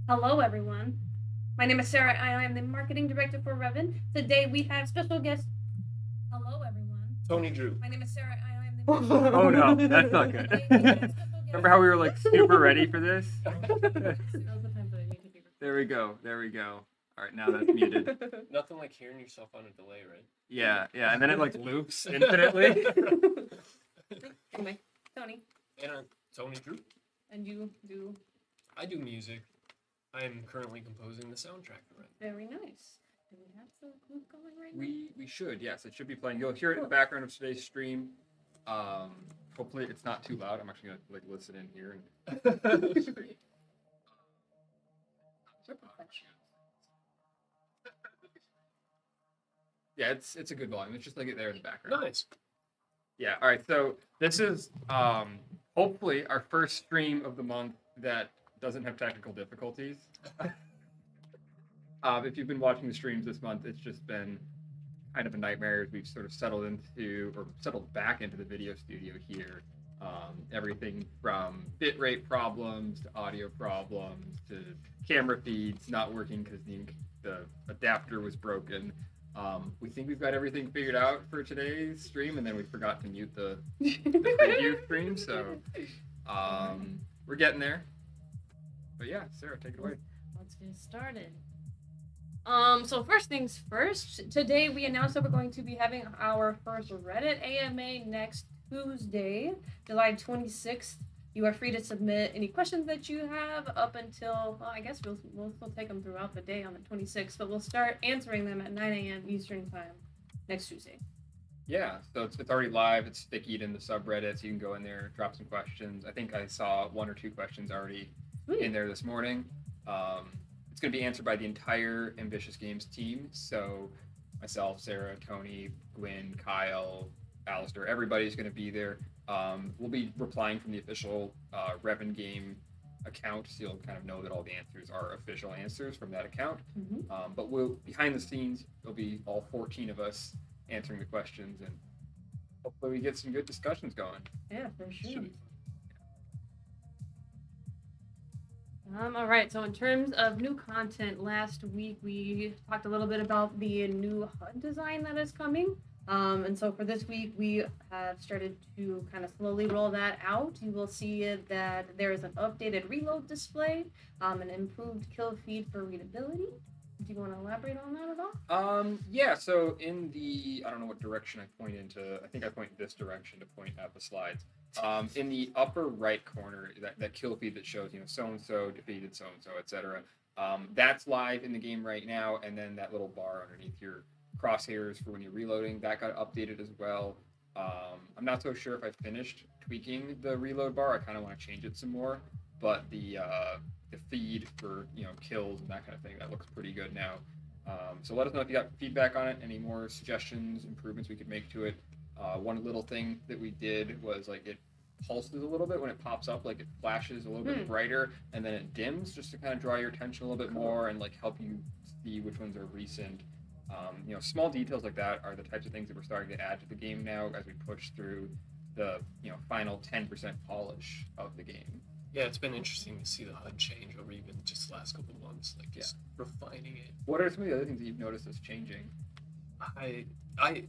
Hello, everyone. My name is Sarah. I am the marketing director for REVN. Today we have special guest. Hello, everyone. Tony Drew. My name is Sarah. I am the. Oh no, that's not good. Remember how we were like super ready for this? There we go. All right, now that's muted. Nothing like hearing yourself on a delay, right? Yeah, and then it like loops infinitely. Anyway, Tony. And I'm Tony Drew. And you do. I do music. I am currently composing the soundtrack for it. Very nice. Do we have the group going right now? We should, yes, it should be playing. You'll hear it in the background of today's stream. Hopefully it's not too loud. I'm actually gonna like listen in here and yeah, it's a good volume. It's just like it there in the background. Nice. Yeah, all right. So this is hopefully our first stream of the month that doesn't have technical difficulties. If you've been watching the streams this month, it's just been kind of a nightmare as we've sort of settled back into the video studio here. Everything from bitrate problems to audio problems to camera feeds not working because the adapter was broken. We think we've got everything figured out for today's stream, and then we forgot to mute the preview stream, so we're getting there. But yeah, Sarah, take it away. Let's get started. So first things first, today we announced that we're going to be having our first Reddit AMA next Tuesday, July 26th. You are free to submit any questions that you have up until, well, I guess we'll still take them throughout the day on the 26th, but we'll start answering them at 9 a.m. Eastern Time next Tuesday. Yeah, so it's already live. It's stickied in the subreddit, so you can go in there, drop some questions. I think I saw 1 or 2 questions already in there this morning. It's going to be answered by the entire Ambitious Games team. So myself, Sarah, Tony, Gwyn, Kyle, Alistair, everybody's going to be there. We'll be replying from the official REVN game account, so you'll kind of know that all the answers are official answers from that account. Mm-hmm. But behind the scenes, there'll be all 14 of us answering the questions, and hopefully we get some good discussions going. Yeah, for sure. All right, so in terms of new content, last week we talked a little bit about the new HUD design that is coming. And so for this week, we have started to kind of slowly roll that out. You will see that there is an updated reload display, an improved kill feed for readability. Do you want to elaborate on that at all? Yeah, so in the, I don't know what direction I point into, I think I point this direction to point at the slides. In the upper right corner, that kill feed that shows, so-and-so defeated so-and-so, etc. That's live in the game right now, and then that little bar underneath your crosshairs for when you're reloading, that got updated as well. I'm not so sure if I finished tweaking the reload bar. I kind of want to change it some more, but the feed for kills and that kind of thing, that looks pretty good now. So let us know if you got feedback on it, any more suggestions, improvements we could make to it. One little thing that we did was like it pulses a little bit when it pops up, like it flashes a little bit brighter, and then it dims just to kind of draw your attention a little bit more and like help you see which ones are recent. Small details like that are the types of things that we're starting to add to the game now as we push through the final 10% polish of the game. Yeah, it's been interesting to see the HUD change over even just the last couple of months, like just refining it. What are some of the other things that you've noticed as changing? I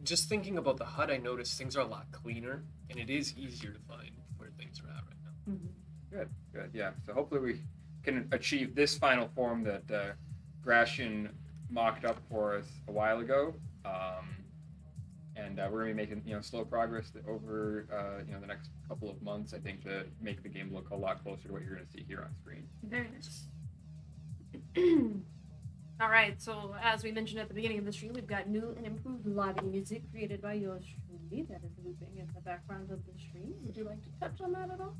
just thinking about the HUD, I noticed things are a lot cleaner, and it is easier to find where things are at right now. Mm-hmm. Good, yeah. So hopefully we can achieve this final form that Gratian mocked up for us a while ago, and we're going to be making slow progress over the next couple of months, I think, to make the game look a lot closer to what you're going to see here on screen. Very nice. All right, so as we mentioned at the beginning of the stream, we've got new and improved lobby music created by yours truly that is looping in the background of the stream. Would you like to touch on that at all?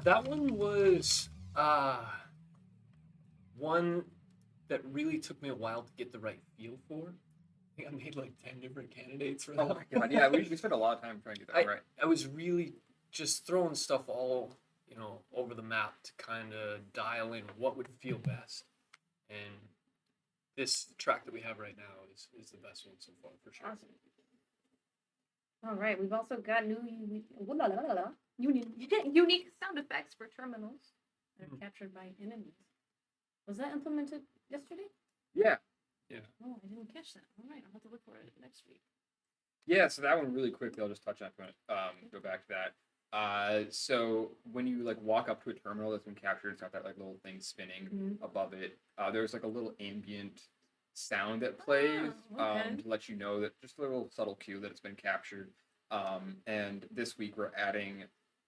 That one was one that really took me a while to get the right feel for. I think I made like 10 different candidates for that. Oh my god, yeah, we spent a lot of time trying to get that right. I was really just throwing stuff all, over the map to kind of dial in what would feel best. And this track that we have right now is the best one so far, for sure. Awesome. All right, we've also got new unique sound effects for terminals that are captured by enemies. Was that implemented yesterday? Yeah. Oh, I didn't catch that. All right, I'll have to look for it next week. Yeah, so that one really quickly, I'll just touch on it. Go back to that. So when you like walk up to a terminal that's been captured, it's got that like little thing spinning Mhm. above it. There's like a little ambient sound that plays okay. to let you know that just a little subtle cue that it's been captured. And this week we're adding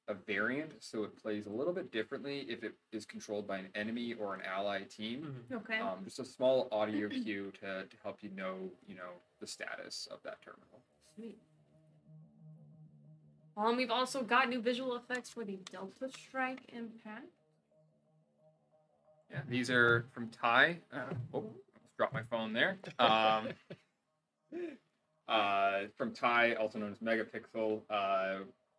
a variant, so it plays a little bit differently if it is controlled by an enemy or an ally team. Okay. Just a small audio cue to help you know the status of that terminal. Sweet. We've also got new visual effects for the Delta Strike Impact. Yeah, these are from Ty. Almost dropped my phone there. From Ty, also known as Megapixel.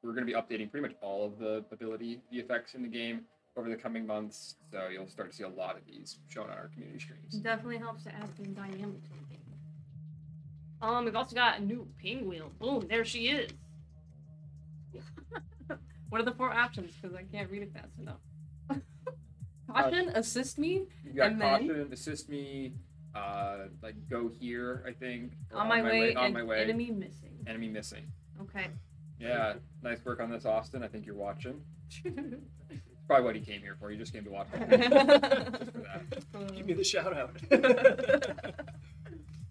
We're going to be updating pretty much all of the ability effects in the game over the coming months, so you'll start to see a lot of these shown on our community streams. Definitely helps to add some dynamic to the game. We've also got a new ping wheel. Boom, there she is. What are the 4 options? Because I can't read it fast enough. Caution, assist me. You got and caution, then, assist me, like go here, I think. Or on my way, on and my way. enemy missing. Enemy missing. Okay. Yeah, nice work on this, Austin. I think you're watching. Probably what he came here for. He just came to watch. Just for that. Give me the shout out.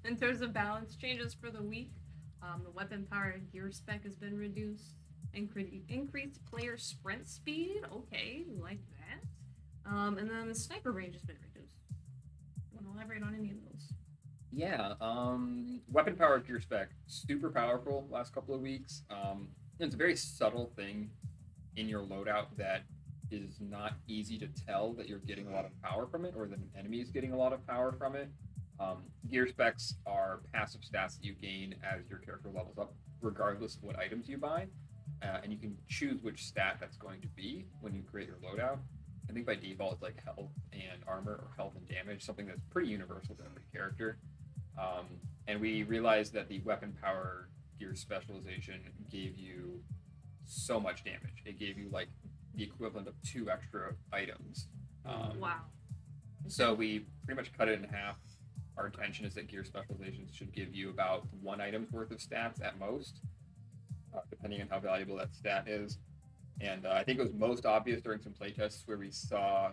In terms of balance changes for the week, the weapon power gear spec has been reduced. Increased player sprint speed. Okay, we like that. And then the sniper range has been reduced. You want to elaborate on any of those? Yeah, weapon power gear spec, super powerful last couple of weeks. It's a very subtle thing in your loadout that is not easy to tell that you're getting a lot of power from it or that an enemy is getting a lot of power from it. Gear specs are passive stats that you gain as your character levels up, regardless of what items you buy. And you can choose which stat that's going to be when you create your loadout. I think by default it's like health and armor or health and damage, something that's pretty universal to every character. And we realized that the weapon power gear specialization gave you so much damage. It gave you like the equivalent of 2 extra items. Wow. So we pretty much cut it in half. Our intention is that gear specializations should give you about 1 item's worth of stats at most, depending on how valuable that stat is. And I think it was most obvious during some playtests where we saw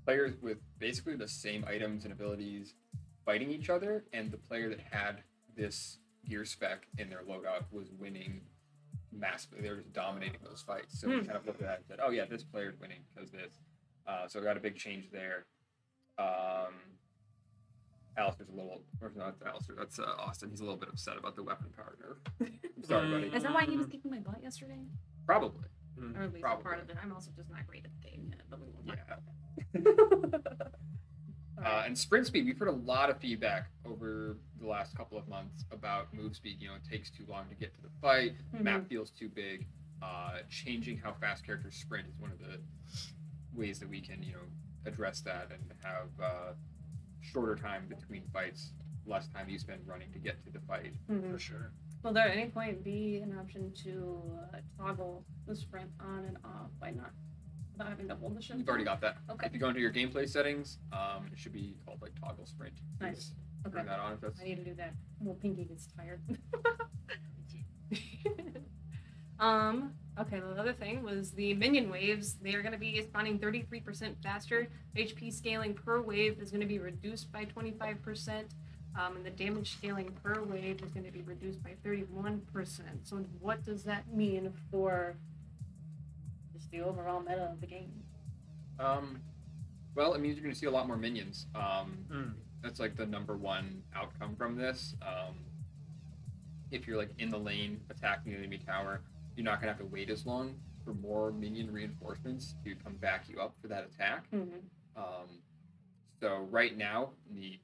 players with basically the same items and abilities fighting each other, and the player that had this gear spec in their loadout was winning massively. They were just dominating those fights. So we kind of looked at that and said, oh yeah, this player's winning because this. So we got a big change there. Alistair's a little, or no, that's Alistair, that's Austin. He's a little bit upset about the weapon power nerf. I'm sorry, buddy. Is that why he was kicking my butt yesterday? Probably. Or at least Probably. part of it. I'm also just not great at the game yet, but we won't talk Yeah. about that. And sprint speed, we've heard a lot of feedback over the last couple of months about move speed. You know, it takes too long to get to the fight, map feels too big. Changing how fast characters sprint is one of the ways that we can, address that and have shorter time between fights, less time you spend running to get to the fight. For sure. Will there at any point be an option to toggle the sprint on and off without having to hold the shift? You've already got that. Okay. If you go into your gameplay settings, it should be called like toggle sprint. Nice. Okay. Turn that on if that's. I need to do that. Well, Pinky gets tired. Okay, the other thing was the minion waves. They are going to be spawning 33% faster. HP scaling per wave is going to be reduced by 25%. And the damage scaling per wave is going to be reduced by 31%. So what does that mean for just the overall meta of the game? Well, it means you're going to see a lot more minions. That's like the number one outcome from this. If you're like in the lane attacking the enemy tower, you're not going to have to wait as long for more minion reinforcements to come back you up for that attack. So right now, in the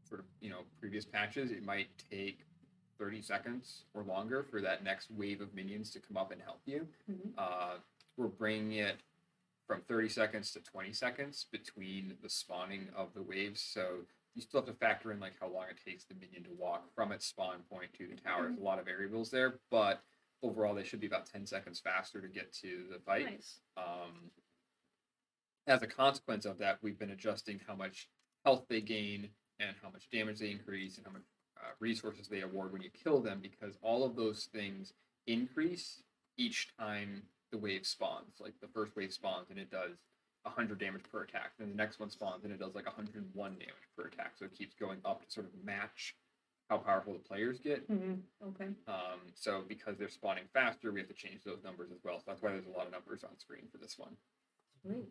sort of previous patches, it might take 30 seconds or longer for that next wave of minions to come up and help you. We're bringing it from 30 seconds to 20 seconds between the spawning of the waves. So you still have to factor in like how long it takes the minion to walk from its spawn point to the tower. There's a lot of variables there, but overall they should be about 10 seconds faster to get to the fight. Nice. as a consequence of that, we've been adjusting how much health they gain and how much damage they increase and how much resources they award when you kill them, because all of those things increase each time the wave spawns. Like the first wave spawns and it does 100 damage per attack. Then the next one spawns and it does like 101 damage per attack. So it keeps going up to sort of match how powerful the players get. Okay. So because they're spawning faster, we have to change those numbers as well. So that's why there's a lot of numbers on screen for this one. Sweet.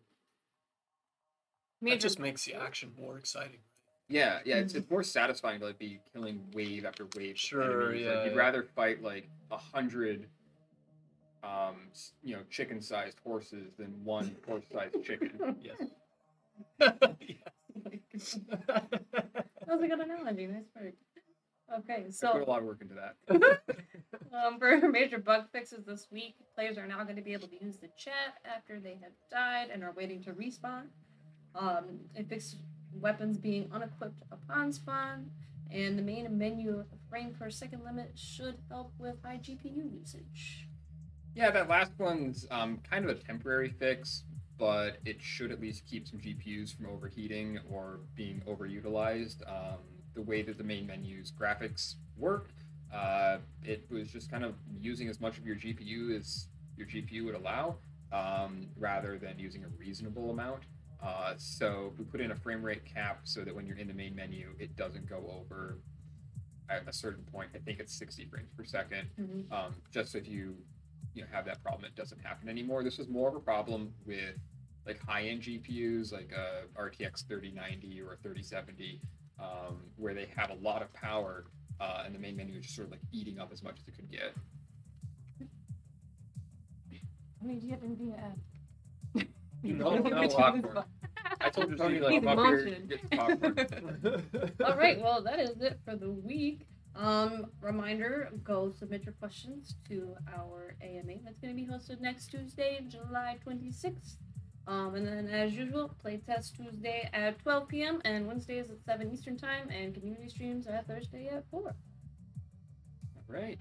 That just makes the action more exciting. Yeah, it's more satisfying to like be killing wave after wave. Sure, enemies. yeah. Like, you'd rather fight like 100, chicken-sized horses than one horse-sized chicken. Yes. That was a good analogy. Nice work. Okay, I so put a lot of work into that. for major bug fixes this week, players are now going to be able to use the chat after they have died and are waiting to respawn. It fixed weapons being unequipped upon spawn, and the main menu frame per second limit should help with high GPU usage. Yeah, that last one's kind of a temporary fix, but it should at least keep some GPUs from overheating or being overutilized. The way that the main menu's graphics work, it was just kind of using as much of your GPU as your GPU would allow, rather than using a reasonable amount. So we put in a frame rate cap so that when you're in the main menu, it doesn't go over at a certain point. I think it's 60 frames per second. Just so if you have that problem, it doesn't happen anymore. This was more of a problem with like high-end GPUs, like a RTX 3090 or a 3070, where they have a lot of power, and the main menu is just sort of like eating up as much as it could get. How many do you have in the No, popcorn. I told you Tony, like, He's come up here, munching. get some popcorn. All right, well, that is it for the week. Reminder, go submit your questions to our AMA. That's going to be hosted next Tuesday, July 26th. And then, as usual, playtest Tuesday at 12 p.m. and Wednesdays at 7 Eastern Time, and community streams at Thursday at 4. All right.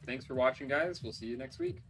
Thanks for watching, guys. We'll see you next week.